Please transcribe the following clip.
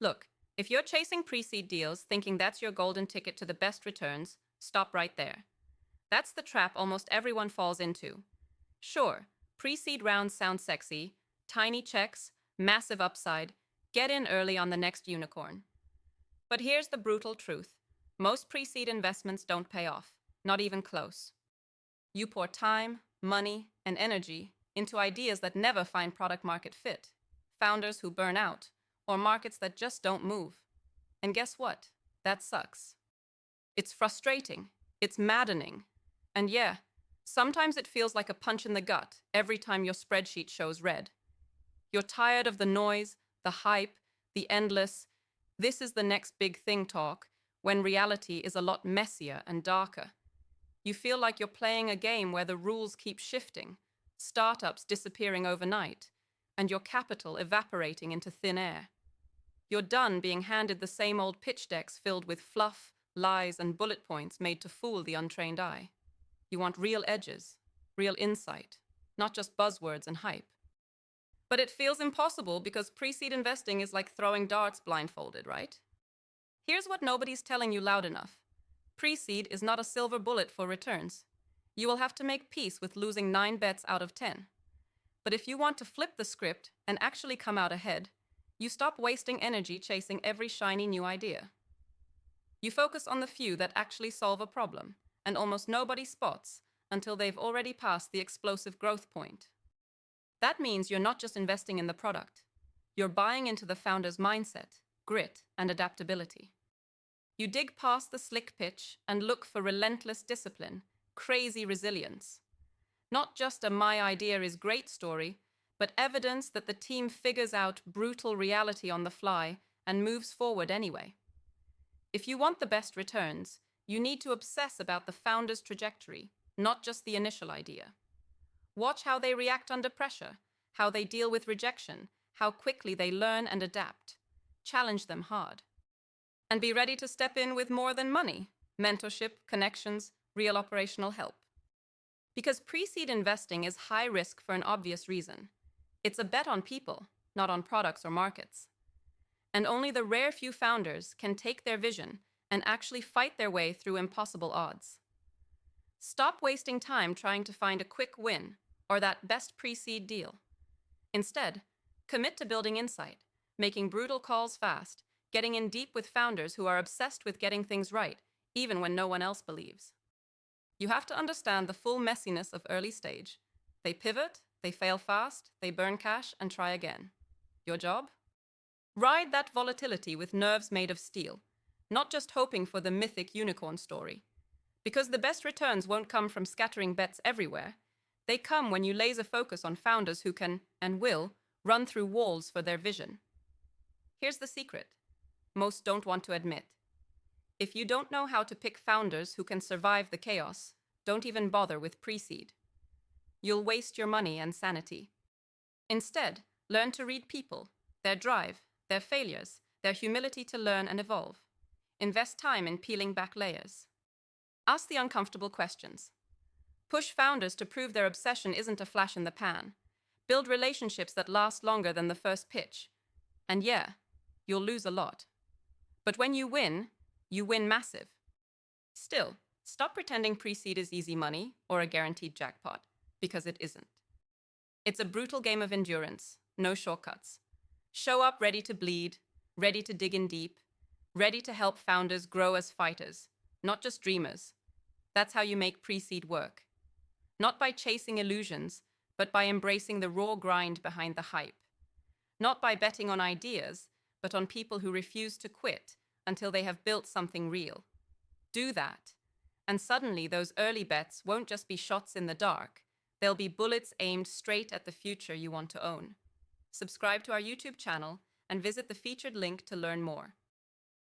Look, if you're chasing pre-seed deals thinking that's your golden ticket to the best returns, stop right there. That's the trap almost everyone falls into. Sure, pre-seed rounds sound sexy, tiny checks, massive upside, get in early on the next unicorn. But here's the brutal truth. Most pre-seed investments don't pay off, not even close. You pour time, money, and energy into ideas that never find product market fit, founders who burn out, or markets that just don't move. And guess what? That sucks. It's frustrating. It's maddening. And yeah, sometimes it feels like a punch in the gut every time your spreadsheet shows red. You're tired of the noise, the hype, the endless, this is the next big thing talk, when reality is a lot messier and darker. You feel like you're playing a game where the rules keep shifting, startups disappearing overnight, and your capital evaporating into thin air. You're done being handed the same old pitch decks filled with fluff, lies, and bullet points made to fool the untrained eye. You want real edges, real insight, not just buzzwords and hype. But it feels impossible because pre-seed investing is like throwing darts blindfolded, right? Here's what nobody's telling you loud enough. Pre-seed is not a silver bullet for returns. You will have to make peace with losing 9 bets out of 10. But if you want to flip the script and actually come out ahead, you stop wasting energy chasing every shiny new idea. You focus on the few that actually solve a problem, and almost nobody spots until they've already passed the explosive growth point. That means you're not just investing in the product. You're buying into the founder's mindset, grit, and adaptability. You dig past the slick pitch and look for relentless discipline, crazy resilience. Not just a "my idea is great" story, but evidence that the team figures out brutal reality on the fly and moves forward anyway. If you want the best returns, you need to obsess about the founder's trajectory, not just the initial idea. Watch how they react under pressure, how they deal with rejection, how quickly they learn and adapt. Challenge them hard. And be ready to step in with more than money, mentorship, connections, real operational help. Because pre-seed investing is high risk for an obvious reason. It's a bet on people, not on products or markets. And only the rare few founders can take their vision and actually fight their way through impossible odds. Stop wasting time trying to find a quick win or that best pre-seed deal. Instead, commit to building insight, making brutal calls fast, getting in deep with founders who are obsessed with getting things right, even when no one else believes. You have to understand the full messiness of early stage. They pivot, they fail fast, they burn cash, and try again. Your job? Ride that volatility with nerves made of steel, not just hoping for the mythic unicorn story. Because the best returns won't come from scattering bets everywhere. They come when you laser focus on founders who can, and will, run through walls for their vision. Here's the secret. Most don't want to admit. If you don't know how to pick founders who can survive the chaos, don't even bother with pre-seed. You'll waste your money and sanity. Instead, learn to read people, their drive, their failures, their humility to learn and evolve. Invest time in peeling back layers. Ask the uncomfortable questions. Push founders to prove their obsession isn't a flash in the pan. Build relationships that last longer than the first pitch. And yeah, you'll lose a lot. But when you win massive. Still, stop pretending pre-seed is easy money or a guaranteed jackpot, because it isn't. It's a brutal game of endurance, no shortcuts. Show up ready to bleed, ready to dig in deep, ready to help founders grow as fighters, not just dreamers. That's how you make pre-seed work. Not by chasing illusions, but by embracing the raw grind behind the hype. Not by betting on ideas, but on people who refuse to quit until they have built something real. Do that, and suddenly those early bets won't just be shots in the dark. They'll be bullets aimed straight at the future you want to own. Subscribe to our YouTube channel and visit the featured link to learn more.